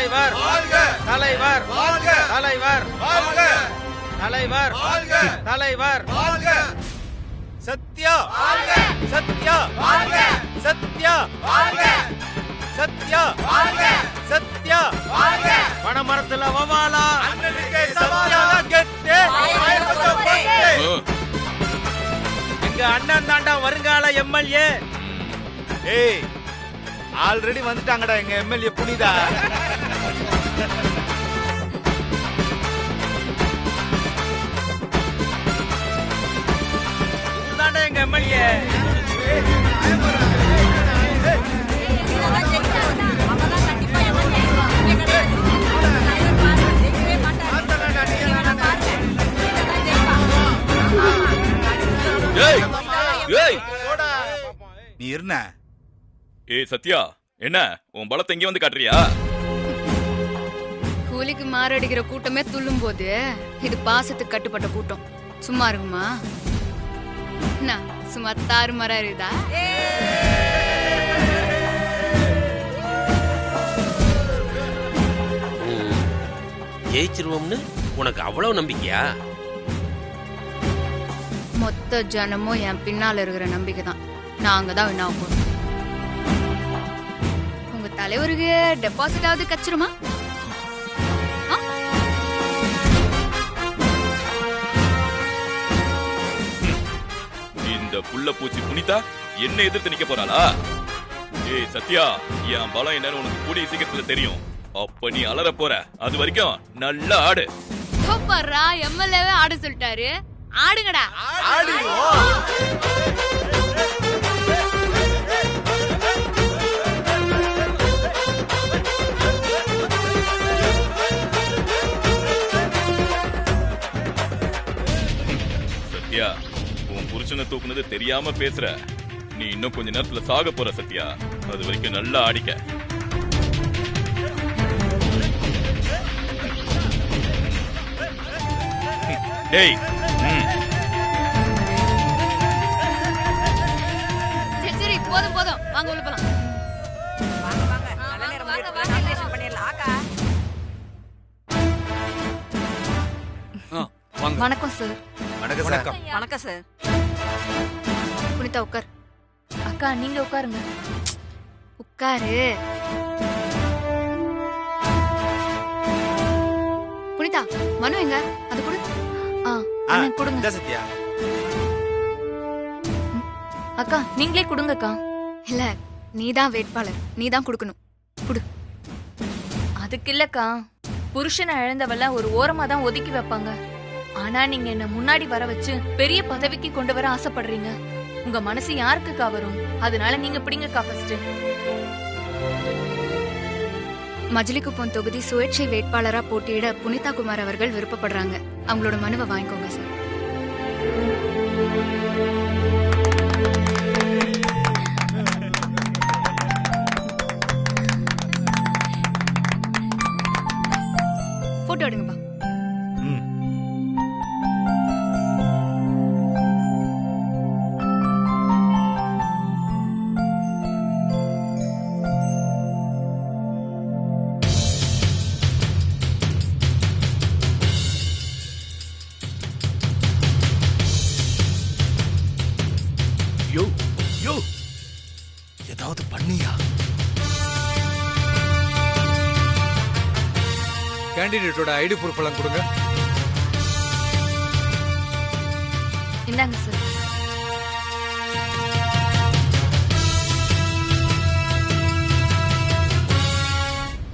தலைவர் தலைவர் தலைவர் தலைவர் தலைவர் சத்யா சத்யா சத்யா சத்யா சத்யா பணமரத்துல வவாலா சத்யா கெட்டு எங்க அண்ணன் தாண்டா வருங்கால எம்எல்ஏ. ஏய் ஆல்ரெடி வந்துட்டாங்கடா எங்க எம்எல்ஏ புனிதா. தாண்டா எங்க எம்எல்ஏ. நீ இருந்த ஏய் சத்யா, என்ன உன் பலத்தை இங்க வந்து காட்டுறியா? கூலிக்கு மாரடிக்கிற கூட்டமே துள்ளும் போது இது பாசத்துக்கு கட்டுப்பட்ட கூட்டம் சும்மா இருக்குமா? என்ன சும்மா தாறுமாறா இருக்குதா? ஜெயிச்சிருவோம்னு உனக்கு அவ்வளவு நம்பிக்கையா? மொத்த ஜனமும் என் பின்னால இருக்கிற நம்பிக்கை தான். நாங்க தான் என்ன ஆகும். உங்க தலைவருக்கு டெபாசிட் ஆகுது கச்சிருமா? இந்த புள்ள பூச்சி புனிதா என்ன எதிர்த்து நிக்க போறாளா? ஏய் சத்யா, என் பலம் என்னன்னு உனக்கு கூடிய சீக்கிரத்துல தெரியும். அப்ப நீ அலற போற. அது வரைக்கும் நல்லா ஆடு. சூப்பர்ரா, எம்எல்ஏவே ஆட சொல்லிட்டாரு. ஆடுங்கடா. சத்யா, உன் புருஷனை தூக்குனது தெரியாம பேசுற. நீ இன்னும் கொஞ்ச நேரத்துல சாக போற சத்யா. அது வரைக்கும் நல்லா ஆடிக்க. டேய் சரி போதும் போதும், வாங்க உள்ள போலாம். வணக்கம் சார். வணக்கம். வணக்கம் சார். புனிதா உட்கார். அக்கா நீங்க உட்காருங்க. உட்காரு. புனிதா, மனு எங்க? அது கொடு. கொடுங்க சத்யா. அக்கா நீங்களே கொடுங்க அக்கா. இல்ல, நீதான் வேட்பாளர், நீதான் கொடுக்கணும். குடு. அதுக்கு இல்லக்கா, புருஷனை இழந்தவள ஒரு ஓரமா தான் ஒதுக்கி வைப்பாங்க. ஆனா நீங்க என்ன முன்னாடி வர வச்சு பெரிய பதவிக்கு கொண்டு வர ஆசைப்படுறீங்க. உங்க மனசு யாருக்குக்கா வரும்? அதனால நீங்க பிடிங்கக்கா ஃபர்ஸ்ட். மஜிலிக்குப்பம் தொகுதி சுயேட்சை வேட்பாளரா போட்டியிட புனிதா குமார் அவர்கள் விருப்பப்படுறாங்க. அவங்களோட மனுவை வாங்கிக்கோங்க சார். போட்டோ எடுங்கப்பா. ஏதாவது பண்ணியா? கேண்டிடேட்டோட ஐடி ப்ரூஃப் எல்லாம் கொடுங்க. இந்தாங்க சார்.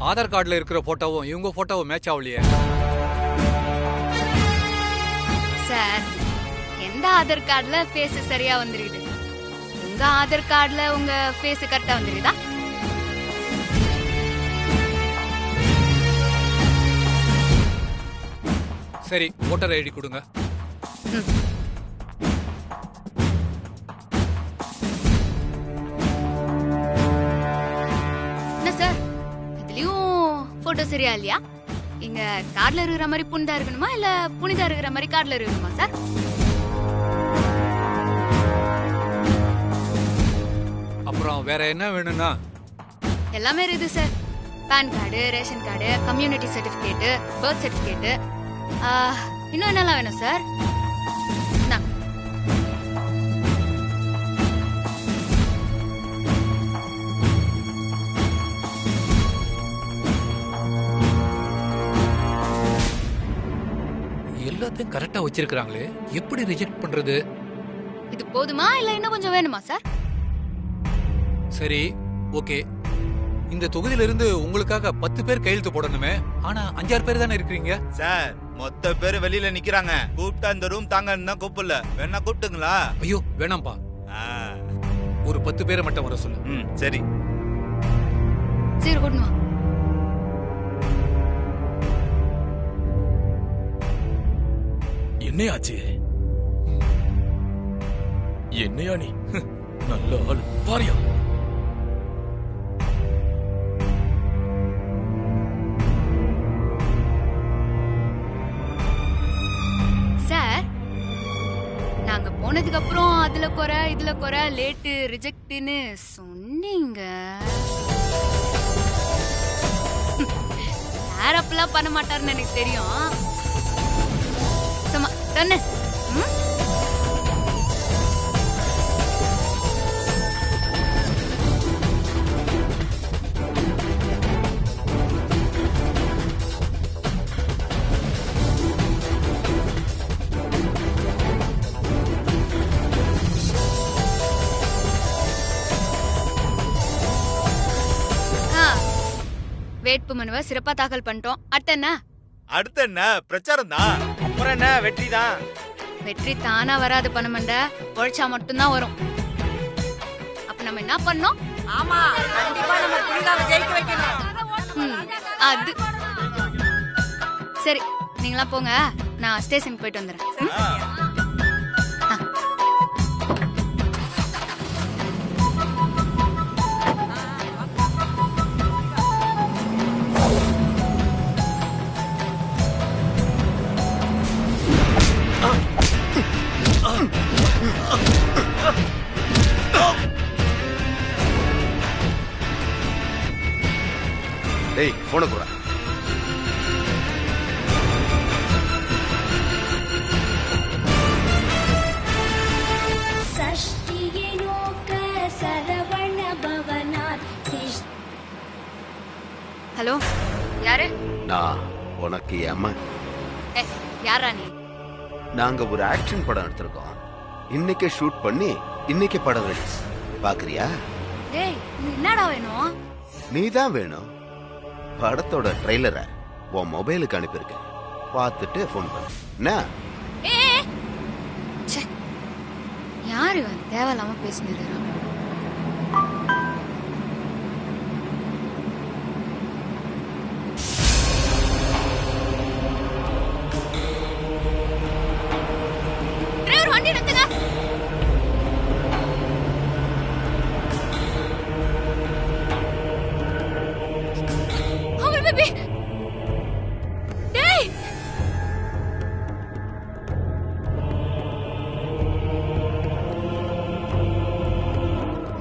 ஆதார் கார்டுல இருக்கிற போட்டோவும் இவங்க போட்டோவும் மேட்ச் ஆகலையே சார். எந்த ஆதார் கார்டுல ஃபேஸ் சரியா வந்துருக்குது? உங்க ஆதார் கார்டுல உங்க ஃபேஸ் கரெக்டா வந்துருக்குதா? சரி, ஓட்டர் ஐடி கொடுங்க. என்ன சார், இதுலயும் போட்டோ சரியா இல்லையா? இங்க கார்டுல இருக்கிற மாதிரி புனிதா இருக்கணுமா இல்ல புனிதா இருக்கிற மாதிரி கார்டுல இருக்கணுமா சார்? அப்புறம் வேற என்ன வேணும்னா? எல்லாமே இருக்குது sir. PAN card, ration card, community certificate, birth certificate. இன்னும் என்னெல்லாம் வேணும் சார்? எல்லாத்தையும் கரெக்டா வச்சிருக்காங்களே, எப்படி ரிஜெக்ட் பண்றது? இது போதுமா இல்ல இன்னும் கொஞ்சம் வேணுமா சார்? சரி, ஓகே. இந்த தொகுதியில இருந்து உங்களுக்காக 10 பேர் கையெழுத்து போடணுமே, ஆனா 5-6 பேர் தானே இருக்கீங்க. சார் மொத்த பேர் வெளியில நிக்கிறாங்க. கூப்பிட்டா இந்த ரூம் தாங்கன்னா கூப்பிடல. வேணா கூப்பிட்டுங்களா? ஐயோ வேணாம்பா, ஒரு 10 பேரை மட்டும் வர சொல்லு. சரி சரி கூட்டணுமா? என்னையாச்சு? என்னையா நீ? நல்ல ஆளு பாரியா. சார், நாங்க போனதுக்கு அப்புறம் அதுல குறை இதுல குறை, லேட்டு, ரிஜெக்ட்னு சொன்னீங்க. யார் அப்பெல்லாம் பண்ண மாட்டாருன்னு எனக்கு தெரியும். சொன்னேன். வேட்பு மனுவை சிறப்பா தாக்கல் பண்ணிட்டோம். அடுத்து என்ன? பிரச்சாரம் தான். அப்புறம் என்ன? வெற்றி தான். வெற்றி தானா வராது பணமண்ட, உழைச்சா மட்டும்தான் வரும். அப்ப நம்ம என்ன பண்ணோம்? ஆமா, கண்டிப்பா நம்ம புரிகாவை ஜெயிக்க வைக்கணும். அது சரி, நீங்களா போங்க, நான் ஸ்டேஷனுக்கு போயிட்டு வந்துடுறேன். டேய், போன குறா. ஹலோ, யாரு? நான் உனக்கு அம்மா. யாரா நீ? நாங்க ஒரு ஆக்ஷன் படம் எடுத்திருக்கோம். இன்னைக்கே ஷூட் பண்ணி இன்னைக்கே படம் ரிலீஸ். பாக்குறியா? டேய், என்னடா வேணும்? நீதான் வேணும். படத்தோட ட்ரெய்லரை உன் மொபைலுக்கு அனுப்பியிருக்கேன். பார்த்துட்டு ஃபோன் பண்ணு. என்ன? யாரு தேவையில்லாம பேசினு? டிரைவர் வண்டி நிறுத்துங்க. பேபி, டேய்,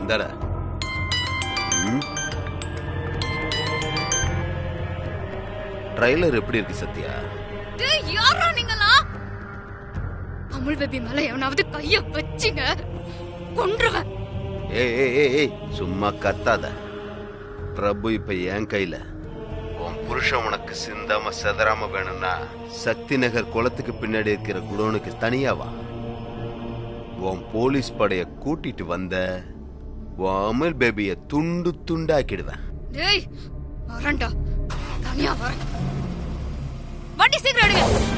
இந்தடா. ட்ரைலர் எப்படி இருக்கு சத்யா? டேய், யாரா நீங்களா? அமுல் பேபி மேல எவனாவது கைய வச்சிங்க கொன்றுவேன். ஏய், சும்மா கத்தாத. பிரபு இப்ப என் கையில. உன் புருஷன் உனக்கு சிந்தாம செதறாம வேணும்னா சக்தி நகர் குளத்துக்கு பின்னாடி இருக்கிற குடோனுக்கு தனியாவா. உன் போலீஸ் படைய கூட்டிட்டு வந்த உன் அமுல் பேபிய துண்டு துண்டாக்கிடுவேன். டேய், வரண்டா, தனியா வர. வண்டி சீக்கிரம் எடுங்க.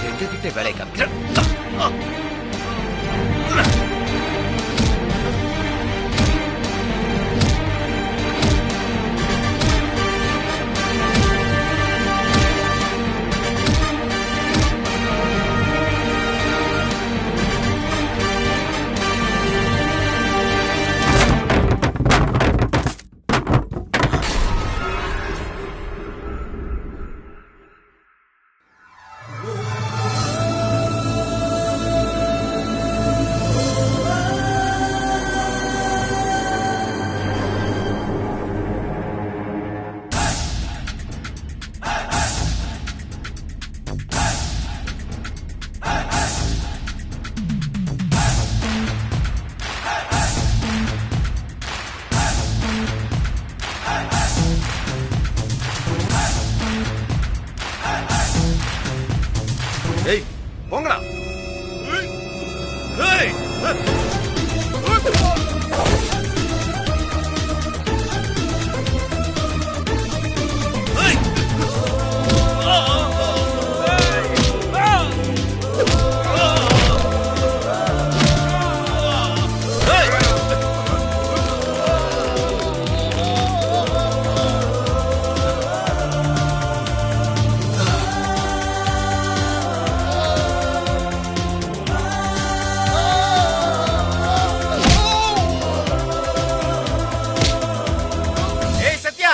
எங்ககிட்ட வேலை காமிக்கிற. ஏய் போங்கடா. ஏய் சத்யா,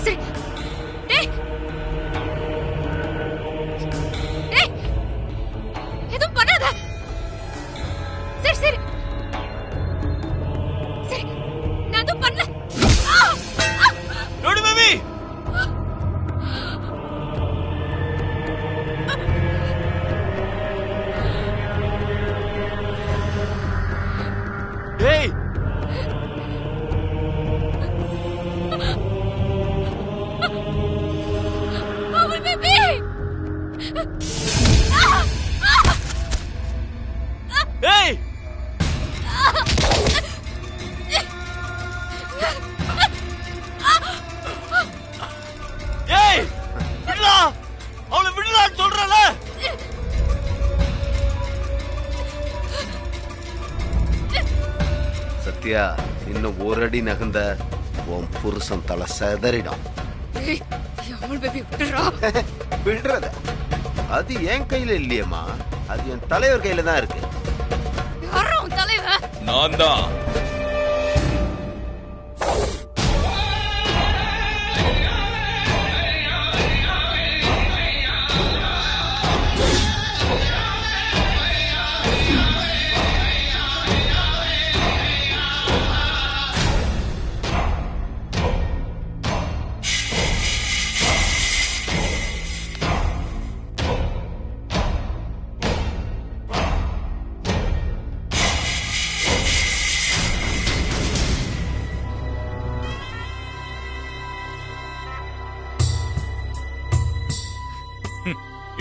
சரி டேய் டேய் எதுவும் பண்ணாத. சரி சரி சரி, நான் எதுவும் பண்ணல. Node baby. டேய் அமுல் பேபி, டேய் ஏய் விடுடா, அவளை விடுடான்னு சொல்றல. சத்யா, இன்னும் ஒரு அடி நகர்ந்த உன் புருஷன் தலை செதறிடும். ஏய், அமுல் பேபி விட்டுறா. விடுறத அது என் கையில இல்லையம்மா, அது என் தலைவர் கையில தான் இருக்கு. யாரோ உன் தலைவன்? நான் தான்.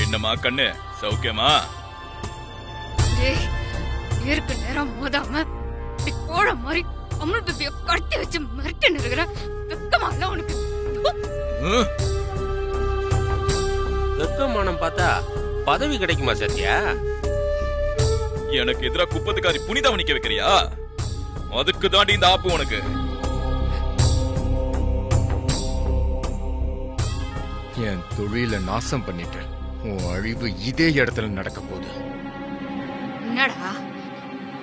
என்னம்மா கண்ணு, சௌக்கியமா? ஏய், நேருக்கு நேரம் மோதாம இப்படி கோழ மாதிரி அமுல் பேபிய கடத்தி வச்சு மிரட்டி நிறுகிற வெக்கமா இல்ல உனக்கு? வெக்கமானம் பார்த்தா பதவி கிடைக்குமா சத்யா? எனக்கு எதிராக குப்பத்துக்காரி புனிதா நிக்க வைக்கிறியா? அதுக்கு தாண்டி இந்த ஆப்பு உனக்கு. என் தொழில நாசம் பண்ணிட்டேன். உன் அழிவு இதே இடத்துல நடக்க போகுது. என்னடா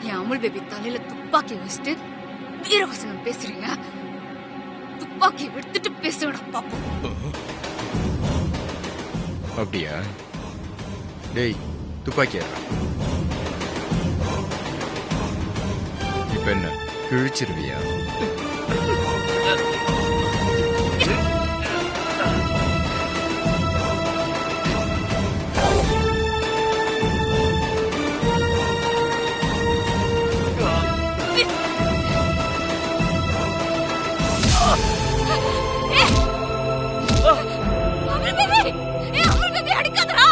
என் அமுல் பேபி தலையில துப்பாக்கி வச்சுட்டு வீரவசனம் பேசுறீங்க? துப்பாக்கி எடுத்துட்டு பேசுடா பாப்போம். அப்படியா? டேய் துப்பாக்கி ஏறா. இப்ப என்ன கிழிச்சிருவியா? அமுல் பேபி, ஏய் அமுல் பேபி அடிக்காதடா.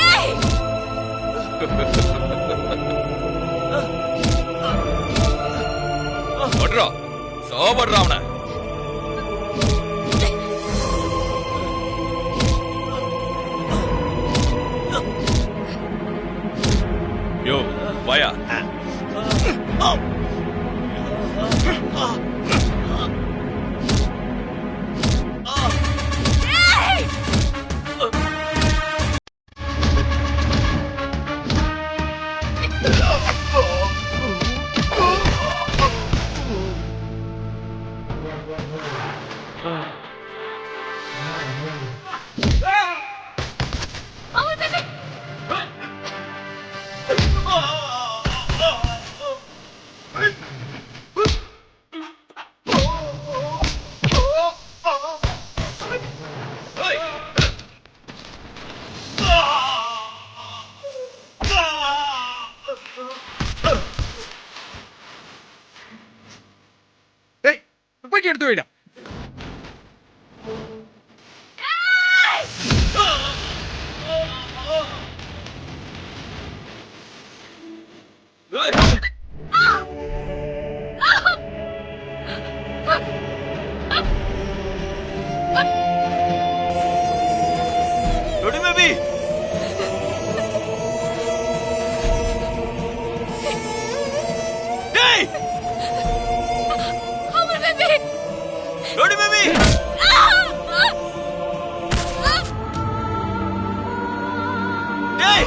ஏய் படுறா, சாவடுறா அவனை. யோ வாயா. தூக்கி எடுத்து வைடா. Lodi baby! Hey! Amul baby! Lodi baby! Hey!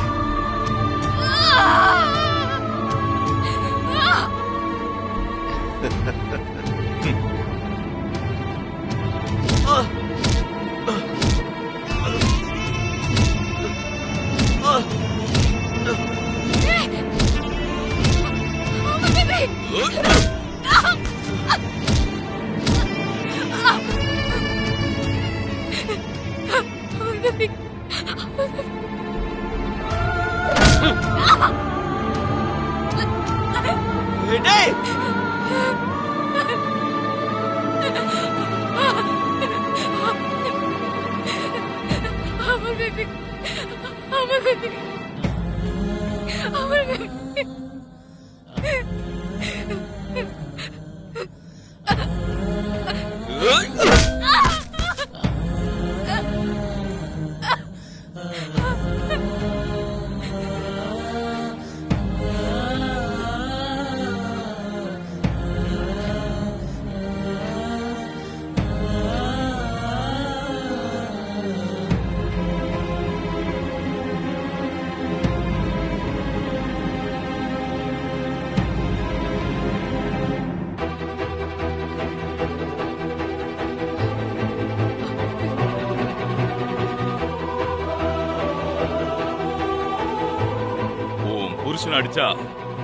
புருஷன் அடிச்சா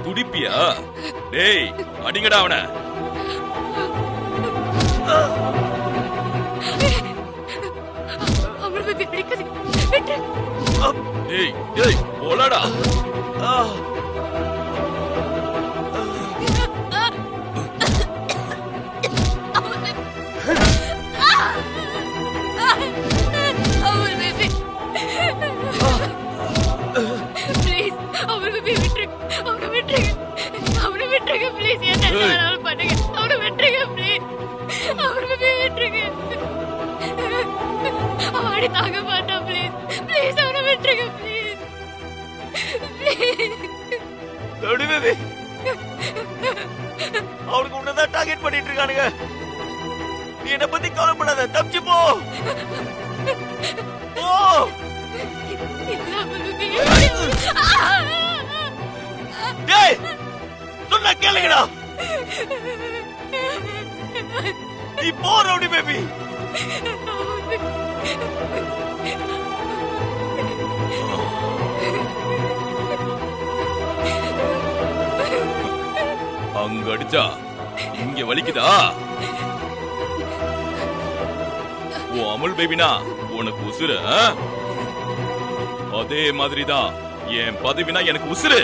துடிப்பியா? டேய் அடிங்கடா அவன. டேய் டேய் போலடா. அவனுக்கு உன்னதான் டார்கெட் பண்ணிட்டு இருக்கானுங்க. நீ என்ன பத்தி கவலைப்படாத, தப்பிச்சு போ. டேய் சொன்னா கேளுங்கடா. நீ போ ரவுடி பேபி. அங்க அடிச்சா இங்க வலிக்குதா? ஓ அமுல் பேபினா உனக்கு உசுரு. அதே மாதிரிதான் என் பதவினா எனக்கு உசுரு.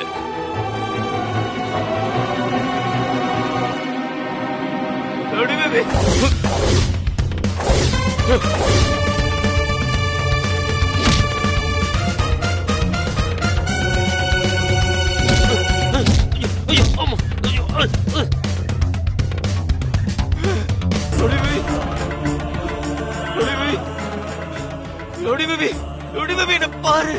பாரு